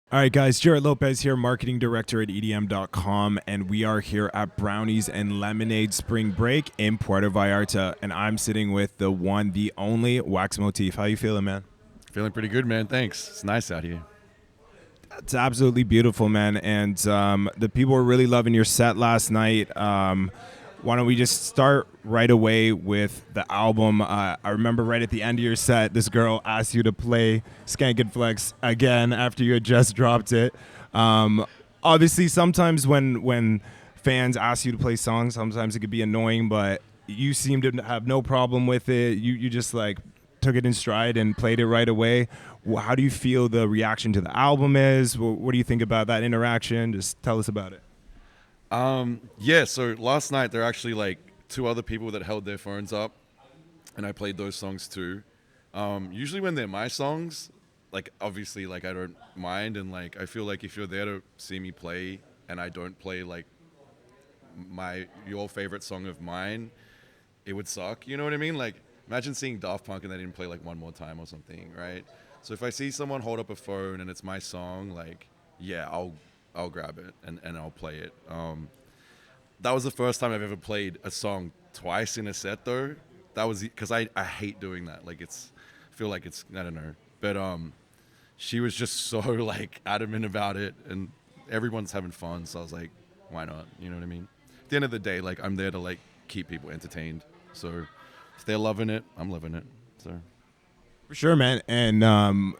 All right, guys, Jared Lopez here, marketing director at EDM.com, and we are here at Brownies and Lemonade Spring Break in Puerto Vallarta, and I'm sitting with the one, the only Wax Motif. How you feeling, man? Feeling pretty good, man. Thanks. It's nice out here. It's absolutely beautiful, man, and the people were really loving your set last night. Why don't we just start right away with the album? I remember right at the end of your set, this girl asked you to play Skank and Flex again after you had just dropped it. Obviously, sometimes when fans ask you to play songs, sometimes it could be annoying, but you seem to have no problem with it. You just like took it in stride and played it right away. How do you feel the reaction to the album is? What do you think about that interaction? Just tell us about it. Yeah, so last night there are actually like two other people that held their phones up and I played those songs too. Usually when they're my songs, like obviously like I don't mind, and like I feel like if you're there to see me play and I don't play like your favorite song of mine, it would suck. You know what I mean? Like imagine seeing Daft Punk and they didn't play like One More Time or something, right? So if I see someone hold up a phone and it's my song, like yeah, I'll grab it and I'll play it. That was the first time I've ever played a song twice in a set though. That was because I hate doing that. Like I feel like it's, I don't know. But she was just so like adamant about it, and everyone's having fun. So I was like, why not? You know what I mean? At the end of the day, like I'm there to like keep people entertained. So if they're loving it, I'm loving it. So For sure, man. And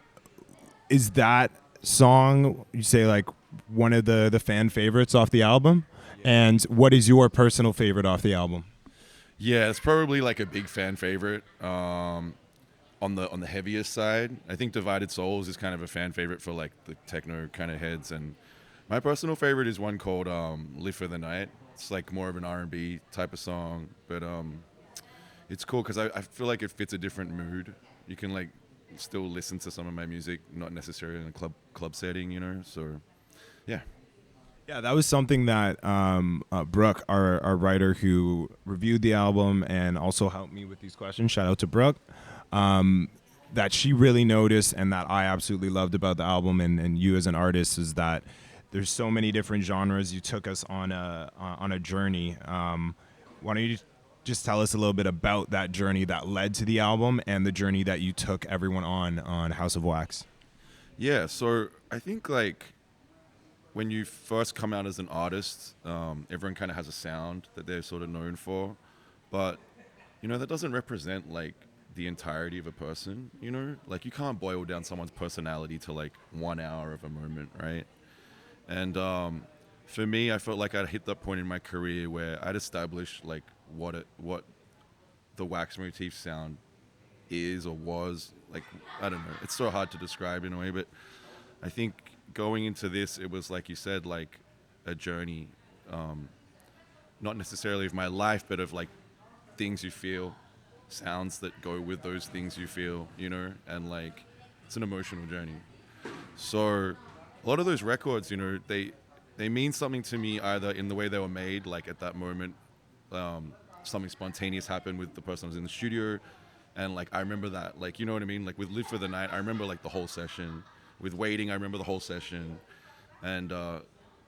is that song you say like one of the fan favorites off the album? And what is your personal favorite off the album? yeah, it's probably like a big fan favorite. On the heaviest side, I think Divided Souls is kind of a fan favorite for like the techno kind of heads, and my personal favorite is one called "Live for the Night." It's like more of an R&B type of song, but it's cool because I feel like it fits a different mood. You can like still listen to some of my music, not necessarily in a club setting, you know. So yeah. Yeah, that was something that Brooke, our writer who reviewed the album and also helped me with these questions, shout out to Brooke, that she really noticed and that I absolutely loved about the album and you as an artist is that there's so many different genres. You took us on a journey. Why don't you just tell us a little bit about that journey that led to the album and the journey that you took everyone on House of Wax? Yeah, so I think like when you first come out as an artist, everyone kind of has a sound that they're sort of known for, but you know that doesn't represent like the entirety of a person. You know, like you can't boil down someone's personality to like 1 hour of a moment, right? And for me, I felt like I'd hit that point in my career where I'd established like what the Wax Motif sound is or was. Like I don't know, it's so hard to describe in a way, but I think going into this, it was like you said, like a journey, not necessarily of my life, but of like things you feel, sounds that go with those things you feel, you know, and like it's an emotional journey. So a lot of those records, you know, they mean something to me either in the way they were made, like at that moment, something spontaneous happened with the person who was in the studio, and like I remember that, like you know what I mean, like with Live for the Night, I remember like the whole session. With Waiting, I remember the whole session, and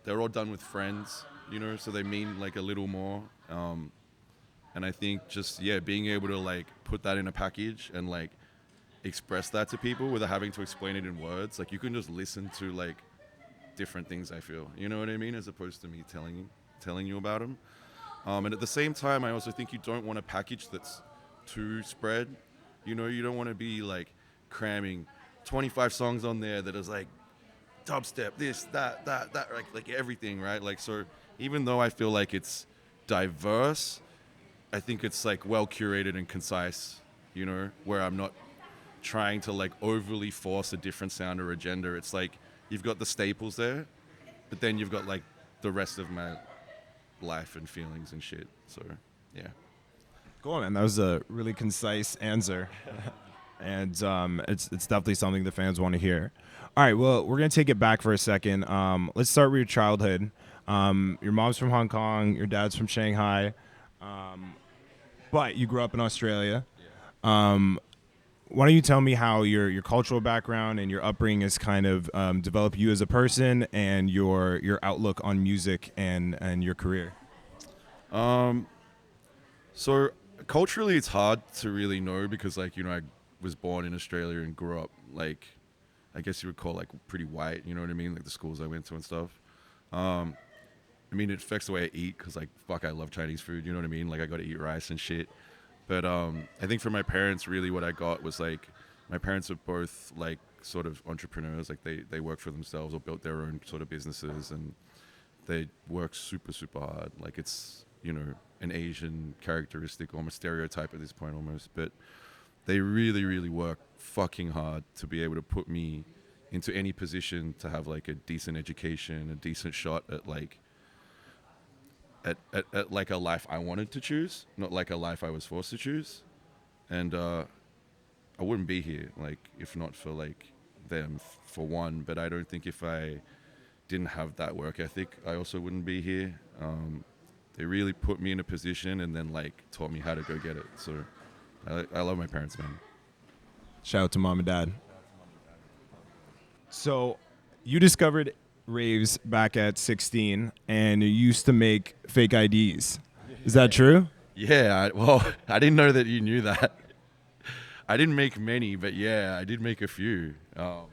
they're all done with friends, you know, so they mean like a little more. And I think just yeah, being able to like put that in a package and like express that to people without having to explain it in words, like you can just listen to like different things. I feel, you know what I mean, as opposed to me telling you about them. And at the same time, I also think you don't want a package that's too spread. You know, you don't want to be like cramming 25 songs on there that is like dubstep, this, that, like everything, right? Like, so even though I feel like it's diverse, I think it's like well curated and concise, you know, where I'm not trying to like overly force a different sound or agenda. It's like you've got the staples there, but then you've got like the rest of my life and feelings and shit. So, yeah. Cool, man. That was a really concise answer. And it's definitely something the fans want to hear. All right, well, we're gonna take it back for a second. Let's start with your childhood. Your mom's from Hong Kong, your dad's from Shanghai, but you grew up in Australia. Um, why don't you tell me how your cultural background and your upbringing has kind of developed you as a person and your outlook on music and your career? Um, so culturally, it's hard to really know because, like, I was born in Australia and grew up like, I guess you would call like pretty white. You know what I mean? Like the schools I went to and stuff. Um, I mean, it affects the way I eat because, like, fuck, I love Chinese food. You know what I mean? Like, I got to eat rice and shit. But I think for my parents, really, what I got was like, my parents are both like sort of entrepreneurs. Like, they work for themselves or built their own sort of businesses, and they work super super hard. Like, it's an Asian characteristic, almost stereotype at this point almost. But they really really work fucking hard to be able to put me into any position to have like a decent education, a decent shot at like at like a life I wanted to choose, not like a life I was forced to choose. And I wouldn't be here like if not for like them for one. But I don't think if I didn't have that work ethic, I also wouldn't be here. They really put me in a position and then like taught me how to go get it. So I love my parents, man. Shout out to mom and dad. So, you discovered raves back at 16, and you used to make fake IDs. Is that true? Yeah, well, I didn't know that you knew that. I didn't make many, but yeah, I did make a few.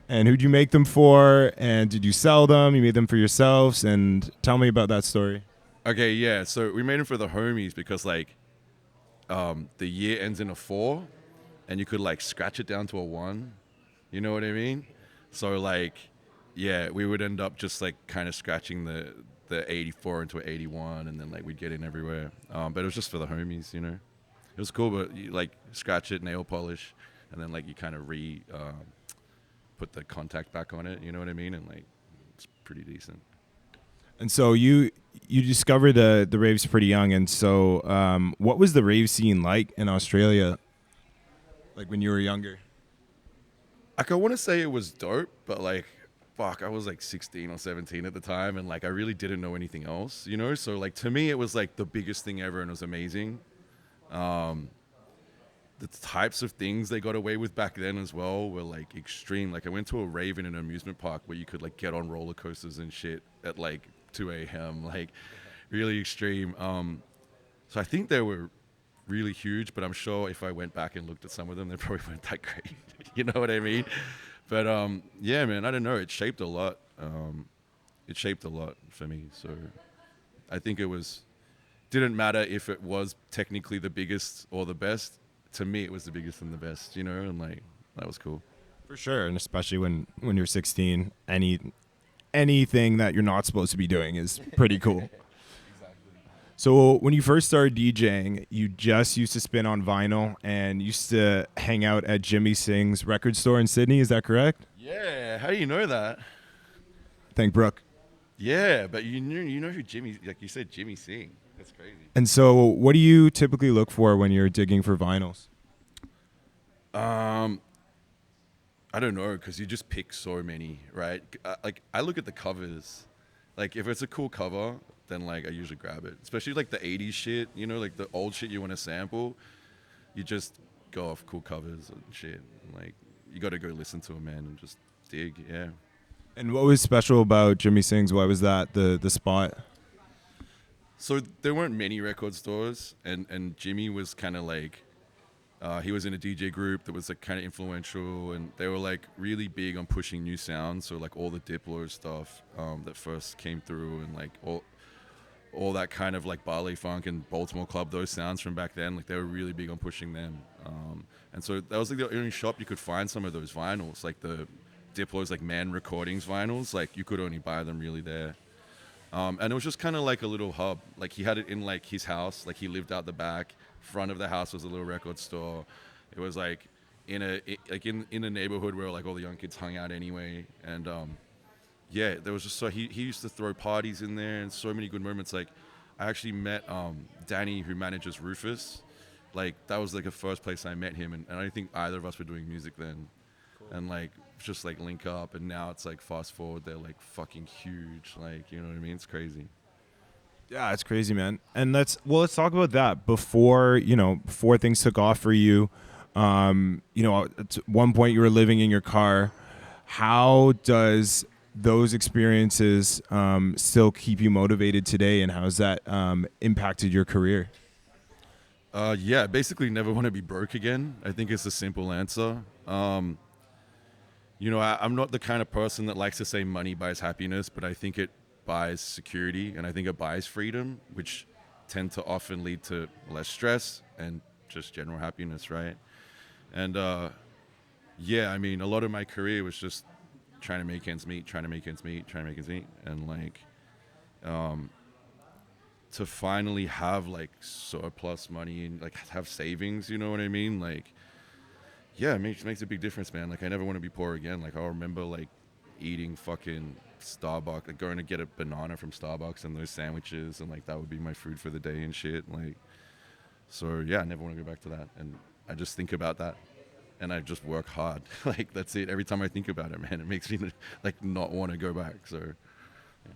And who'd you make them for? And did you sell them? You made them for yourselves? And tell me about that story. Okay, yeah, so we made them for the homies because like the year ends in a 4, and you could like scratch it down to a 1. You know what I mean? So like, yeah, we would end up just like kind of scratching the 84 into an 81, and then like we'd get in everywhere. But it was just for the homies, It was cool, but you like scratch it, nail polish, and then like you kind of put the contact back on it. You know what I mean? And like it's pretty decent. And so you discovered the raves pretty young. And so what was the rave scene like in Australia, like when you were younger? Like I want to say it was dope, but like fuck, I was like 16 or 17 at the time, and like I really didn't know anything else, So like to me, it was like the biggest thing ever, and it was amazing. The types of things they got away with back then as well were like extreme. Like I went to a rave in an amusement park where you could like get on roller coasters and shit at like 2 a.m. Like really extreme. So I think they were really huge, but I'm sure if I went back and looked at some of them, they probably weren't that great. You know what I mean? But yeah, man, I don't know. It shaped a lot. It shaped a lot for me. So I think it was didn't matter if it was technically the biggest or the best. To me, it was the biggest and the best, and like that was cool. For sure, and especially when you're 16, anything that you're not supposed to be doing is pretty cool. So when you first started DJing, you just used to spin on vinyl and used to hang out at Jimmy Singh's record store in Sydney. Is that correct? Yeah, how do you know that? Thank Brooke. Yeah, but you know who Jimmy, like you said, Jimmy Singh. That's crazy. And so, what do you typically look for when you're digging for vinyls? I don't know, because you just pick so many, right? Like I look at the covers. Like if it's a cool cover, then like I usually grab it. Especially like the 80s shit, like the old shit you want to sample. You just go off cool covers and shit. Like you got to go listen to them, man, and just dig. Yeah. And what was special about Jimmy Singh's? Why was that the spot? So there weren't many record stores, and Jimmy was kind of like, he was in a DJ group that was like kind of influential, and they were like really big on pushing new sounds. So like all the Diplo stuff that first came through, and like all that kind of like Barley Funk and Baltimore Club, those sounds from back then, like they were really big on pushing them. And so that was like the only shop you could find some of those vinyls, like the Diplo's like Man Recordings vinyls. Like you could only buy them really there. And it was just kind of like a little hub. Like he had it in like his house. Like he lived out the back. Front of the house was a little record store. It was like in a neighborhood where like all the young kids hung out anyway. And yeah, there was just he used to throw parties in there and so many good moments. Like I actually met Danny, who manages Rufus. Like that was like the first place I met him, and I don't think either of us were doing music then. Cool. And like just like link up, and now it's like fast forward, they're like fucking huge. Like you know what I mean? It's crazy. Yeah, it's crazy, man. And let's talk about that before things took off for you. At one point you were living in your car. How does those experiences still keep you motivated today, and how has that impacted your career? Yeah, basically never want to be broke again. I think it's a simple answer. I'm not the kind of person that likes to say money buys happiness, but I think it buys security and I think it buys freedom, which tend to often lead to less stress and just general happiness, right? And yeah, I mean, a lot of my career was just trying to make ends meet, trying to make ends meet, trying to make ends meet, and like to finally have like surplus money and like have savings, you know what I mean? Like, yeah, it makes a big difference, man. Like, I never want to be poor again. Like, I'll remember like eating fucking Starbucks, like going to get a banana from Starbucks and those sandwiches, and like that would be my food for the day and shit. Like, so yeah, I never want to go back to that. And I just think about that, and I just work hard. Like, that's it. Every time I think about it, man, it makes me like not want to go back. So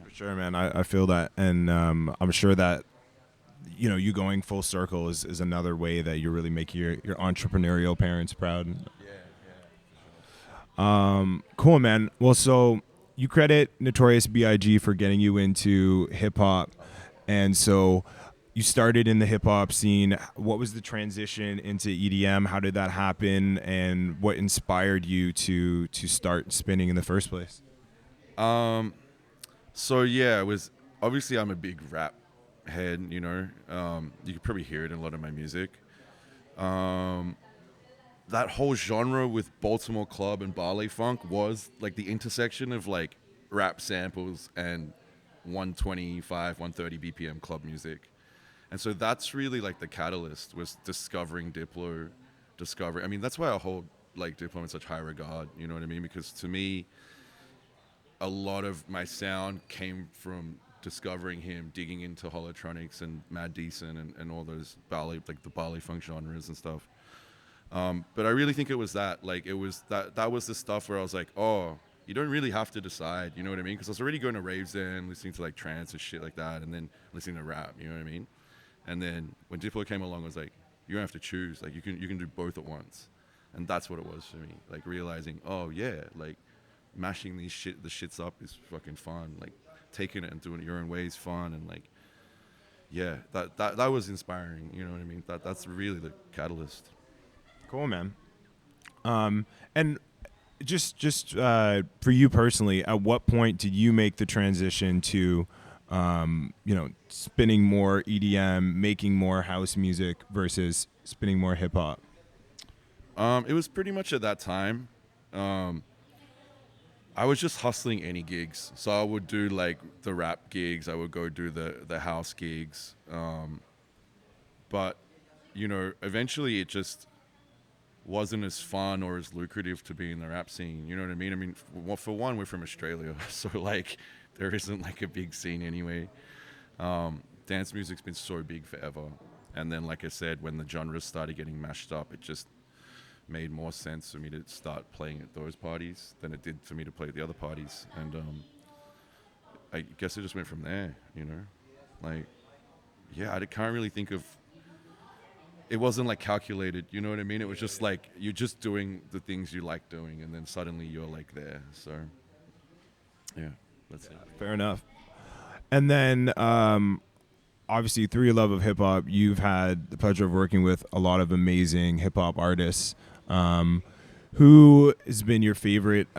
For sure, man. I feel that, and I'm sure that you going full circle is another way that you really make your entrepreneurial parents proud. Cool, man. Well, so you credit Notorious B.I.G. for getting you into hip hop, and so you started in the hip hop scene. What was the transition into EDM? How did that happen, and what inspired you to start spinning in the first place? So yeah, it was obviously I'm a big rap head. You could probably hear it in a lot of my music. That whole genre with Baltimore club and Barley funk was like the intersection of like rap samples and 125, 130 BPM club music. And so that's really like the catalyst was discovering Diplo, discovering. I mean, that's why I hold like Diplo in such high regard. You know what I mean? Because to me, a lot of my sound came from discovering him, digging into holotronics and Mad Decent and all those Bali, like the Bali funk genres and stuff. But I really think it was that. Like, it was that was the stuff where I was like, oh, you don't really have to decide. You know what I mean? Because I was already going to raves then, listening to like trance and shit like that, and then listening to rap. You know what I mean? And then when Diplo came along, I was like, you don't have to choose. Like, you can do both at once, and that's what it was for me. Like, realizing, oh yeah, like mashing the shits up is fucking fun. Like, taking it and doing it your own way is fun, and like, yeah, that was inspiring. You know what I mean? That's really the catalyst. Cool, man. And just for you personally, at what point did you make the transition to, spinning more EDM, making more house music versus spinning more hip hop? It was pretty much at that time. Um, I was just hustling any gigs, so I would do like the rap gigs. I would go do the house gigs. But eventually it just wasn't as fun or as lucrative to be in the rap scene. You know what I mean? I mean, for one, we're from Australia, so like there isn't like a big scene anyway. Dance music's been so big forever, and then like I said, when the genres started getting mashed up, it just made more sense for me to start playing at those parties than it did for me to play at the other parties. And I guess it just went from there. Like, yeah, I can't really think of. It wasn't like calculated, you know what I mean? It was just like you're just doing the things you like doing, and then suddenly you're like there. So, yeah, that's it. Fair enough. And then, obviously, through your love of hip hop, you've had the pleasure of working with a lot of amazing hip hop artists. Who has been your favorite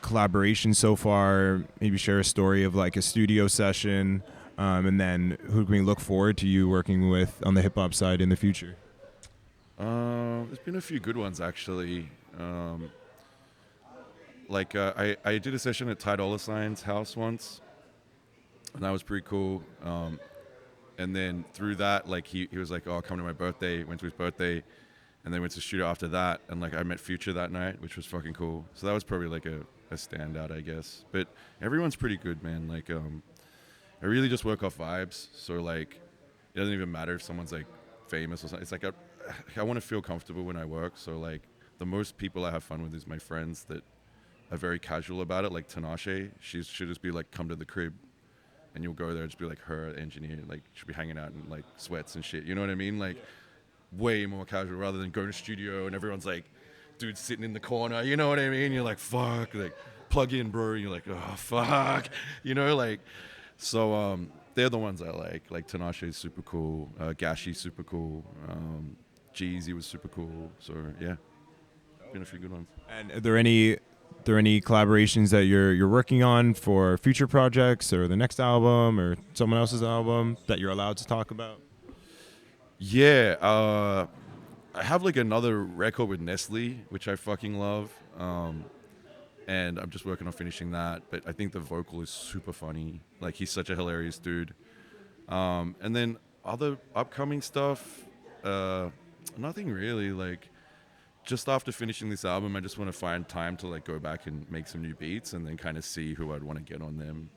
collaboration so far? Maybe share a story of like a studio session, and then who can we look forward to you working with on the hip hop side in the future? There's been a few good ones actually. I did a session at Ty Dolla Sign's house once, and that was pretty cool. And then through that, like he was like, "Oh, come to my birthday." Went to his birthday, and then went to the studio after that. And like I met Future that night, which was fucking cool. So that was probably like a standout, I guess. But everyone's pretty good, man. Like I really just work off vibes. So like it doesn't even matter if someone's like famous or something. It's like I want to feel comfortable when I work. So like the most people I have fun with is my friends that are very casual about it. Like Tinashe, she'll just be like, "Come to the crib," and you'll go there, just be like her engineer, like she'll be hanging out in like sweats and shit. You know what I mean? Like way more casual rather than going to studio and everyone's like, dude sitting in the corner. You know what I mean? You're like, fuck, like plug in, bro. And you're like, oh fuck, like. So they're the ones I like. Like Tinashe is super cool. Gashi super cool. Jeezy was super cool. So yeah, been a few good ones. And are there any collaborations that you're working on for future projects or the next album or someone else's album that you're allowed to talk about? Yeah, I have like another record with Nestle, which I fucking love. And I'm just working on finishing that. But I think the vocal is super funny. Like he's such a hilarious dude. And then other upcoming stuff, nothing really. Like just after finishing this album, I just want to find time to like go back and make some new beats, and then kind of see who I'd want to get on them.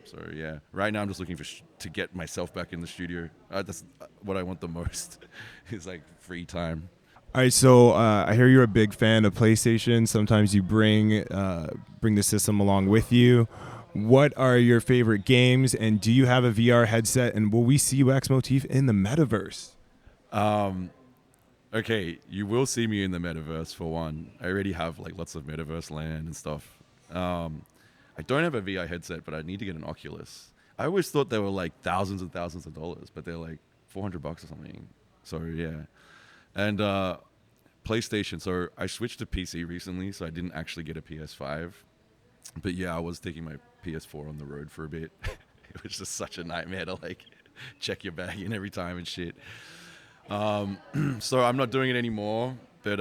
So yeah, right now I'm just looking for to get myself back in the studio. That's what I want the most. Is like free time. All right, so I hear you're a big fan of PlayStation. Sometimes you bring the system along with you. What are your favorite games, and do you have a VR headset? And will we see Wax Motif in the metaverse? Okay, you will see me in the metaverse for one. I already have like lots of metaverse land and stuff. I don't have a VR headset, but I need to get an Oculus. I always thought they were like thousands and thousands of dollars, but they're like $400 or something. So yeah, and PlayStation. So I switched to PC recently, so I didn't actually get a PS5. But yeah, I was taking my PS4 on the road for a bit. It was just such a nightmare to like check your bag in every time and shit. So I'm not doing it anymore. But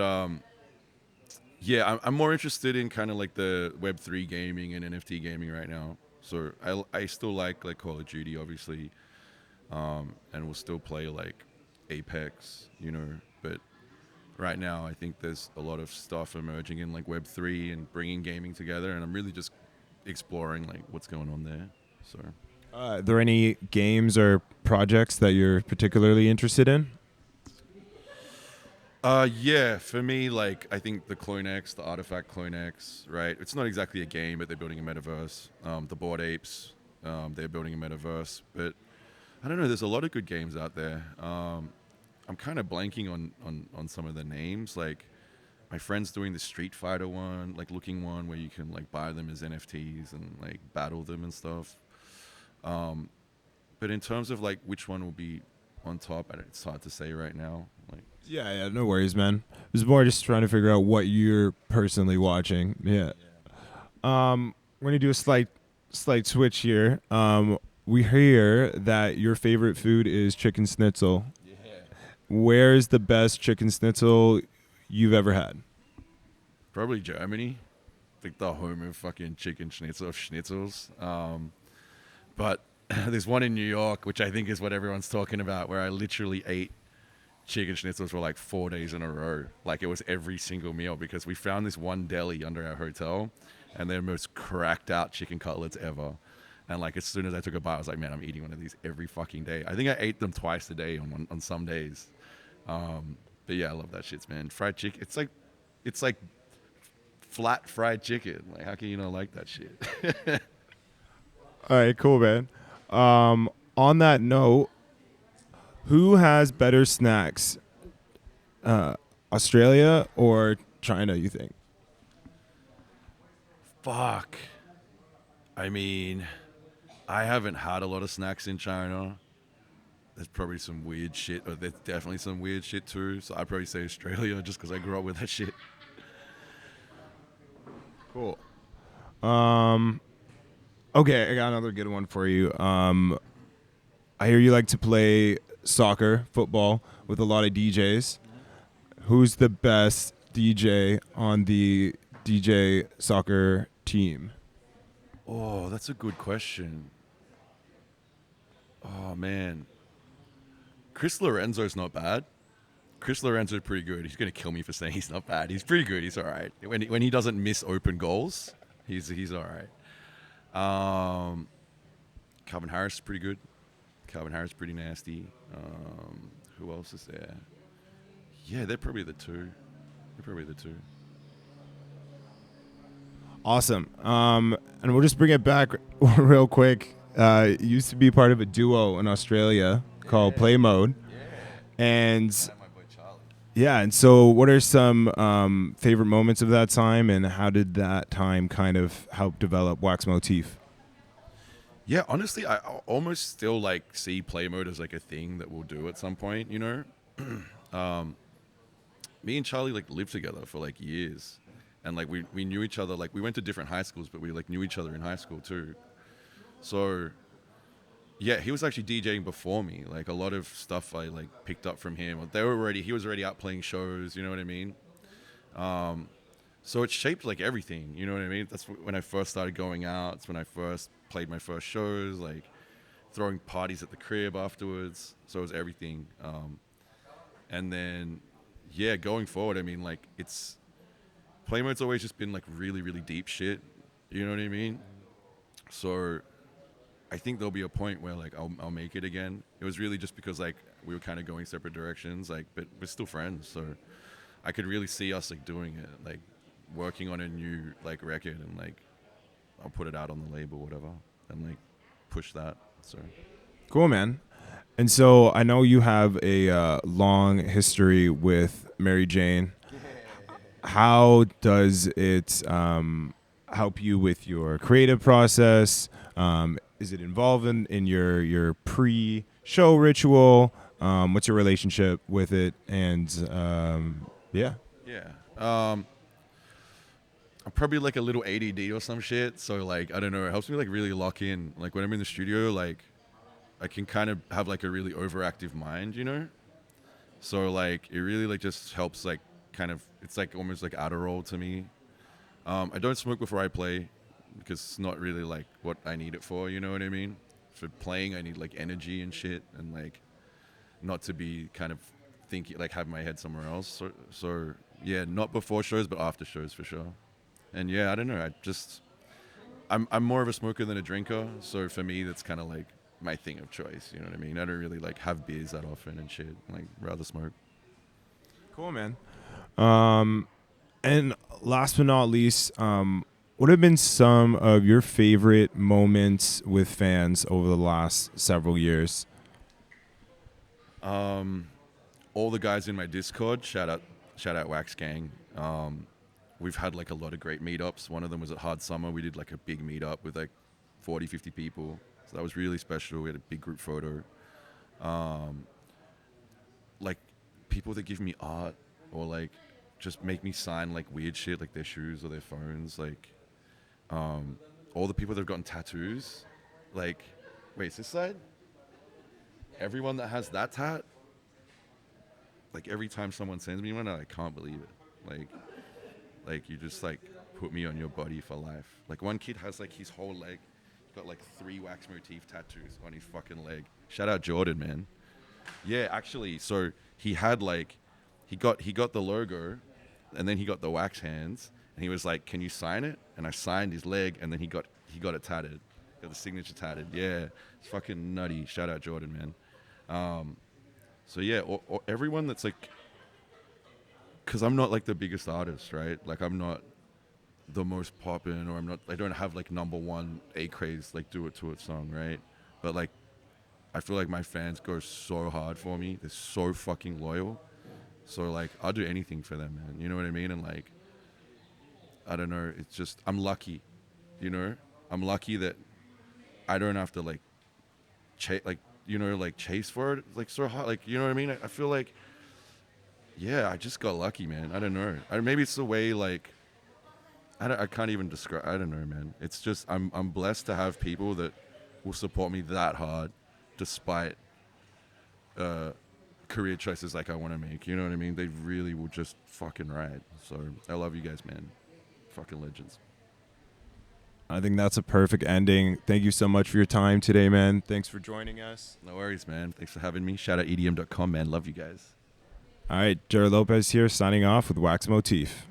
yeah, I'm more interested in kind of like the Web3 gaming and NFT gaming right now. So I still like Call of Duty, obviously, and we'll still play like Apex, But right now, I think there's a lot of stuff emerging in like Web3 and bringing gaming together, and I'm really just exploring like what's going on there. So, Are there any games or projects that you're particularly interested in? yeah, for me, like I think the CloneX, the Artifact CloneX, right? It's not exactly a game, but they're building a metaverse. The Bored Apes, they're building a metaverse. But I don't know. There's a lot of good games out there. I'm kind of blanking on some of the names. Like my friend's doing the Street Fighter one, like looking one where you can like buy them as NFTs and like battle them and stuff. But in terms of like which one will be on top, it's hard to say right now. Like Yeah, no worries, man. It was more just trying to figure out what you're personally watching. Yeah. We're gonna do a slight switch here. We hear that your favorite food is chicken schnitzel. yeah, Where's the best chicken schnitzel you've ever had? probably Germany, like the home of fucking chicken schnitzels. But there's one in New York, which I think is what everyone's talking about, where I literally ate chicken schnitzels for like 4 days in a row. Like it was every single meal because we found this one deli under our hotel and they're the most cracked out chicken cutlets ever. And like as soon as I took a bite, I was like, man, I'm eating one of these every fucking day. I think I ate them twice a day on some days. But yeah, I love that shit, man. Fried chicken. It's like flat fried chicken. Like how can you not like that shit? All right, cool, man. On that note, who has better snacks, Australia or China? You think? Fuck. I mean, I haven't had a lot of snacks in China. There's probably some weird shit, or there's definitely some weird shit too. So I'd probably say Australia just because I grew up with that shit. Cool. Okay, I got another good one for you. I hear you like to play soccer, football with a lot of DJs. Who's the best DJ on the DJ soccer team? Oh, that's a good question. Oh man, Chris Lorenzo's not bad. Chris Lorenzo's pretty good. He's gonna kill me for saying he's not bad. He's pretty good. He's all right. When he doesn't miss open goals, he's all right. Calvin Harris is pretty good. Calvin Harris is pretty nasty. Who else is there? Yeah, they're probably the two. Awesome. And we'll just bring it back real quick. You used to be part of a duo in Australia called Playmode. And My boy Yeah, and so what are some favorite moments of that time, and how did that time kind of help develop Wax Motif? Yeah, honestly, I almost still like see Playmode as like a thing that we'll do at some point. Me and Charlie like lived together for like years, and like we knew each other. Like we went to different high schools, but we like knew each other in high school too. So yeah, he was actually DJing before me. Like a lot of stuff I like picked up from him. He was already out playing shows. You know what I mean? So it shaped like everything. You know what I mean? That's when I first started going out. It's when I first played my first shows. Like throwing parties at the crib afterwards. So it was everything. And then yeah, going forward, I mean, like it's Playmode's always just been like really, really deep shit. You know what I mean? So I think there'll be a point where like I'll make it again. It was really just because like we were kind of going separate directions, like, but we're still friends. So I could really see us like doing it, like working on a new like record, and like I'll put it out on the label, whatever, and like push that. So Cool, man. And so I know you have a long history with Mary Jane. How does it help you with your creative process? Is it involved in your pre-show ritual? What's your relationship with it? And yeah, yeah, I'm probably like a little ADD or some shit. So like I don't know, it helps me like really lock in. Like when I'm in the studio, like I can kind of have like a really overactive mind. So like it really like just helps like kind of it's like almost like Adderall to me. I don't smoke before I play because it's not really like what I need it for. You know what I mean? For playing, I need like energy and shit, and like not to be kind of thinking like have my head somewhere else. So yeah, not before shows, but after shows for sure. And yeah, I don't know. I'm more of a smoker than a drinker, so for me that's kind of like my thing of choice. You know what I mean? I don't really like have beers that often and shit. Like rather smoke. cool, man. And last but not least, what have been some of your favorite moments with fans over the last several years? All the guys in my Discord, shout out Wax Gang. We've had like a lot of great meetups. One of them was at Hard Summer. We did like a big meetup with like 40, 50 people. So that was really special. We had a big group photo. Like people that give me art or like just make me sign like weird shit like their shoes or their phones. Like all the people that have gotten tattoos. Like, wait, is this side? Everyone that has that tat, like every time someone sends me one, I can't believe it. Like you just like put me on your body for life. Like one kid has like his whole leg, he's got like 3 Wax Motif tattoos on his fucking leg. Shout out Jordan, man. Yeah, actually, so he had like, he got the logo, and then he got the wax hands, and he was like, "Can you sign it?" And I signed his leg, and then he got it tatted, got the signature tatted. Yeah, it's fucking nutty. Shout out Jordan, man. So yeah, everyone that's like, because I'm not like the biggest artist, right? Like I'm not the most poppin', or I don't have like number one A craze like Do It To It song, right? But like I feel like my fans go so hard for me. They're so fucking loyal. So like I'll do anything for them, man. You know what I mean? And like I don't know, it's just I'm lucky, you know? I'm lucky that I don't have to like like chase for it like so hard. Like you know what I mean? I feel like yeah, I just got lucky, man. I don't know. Maybe it's the way like I can't even describe. I don't know, man. It's just I'm blessed to have people that will support me that hard, despite career choices like I want to make. You know what I mean? They really will just fucking ride. So I love you guys, man. Fucking legends. I think that's a perfect ending. Thank you so much for your time today, man. Thanks for joining us. No worries, man. Thanks for having me. Shout out EDM.com, man. Love you guys. All right, Jared Lopez here, signing off with Wax Motif.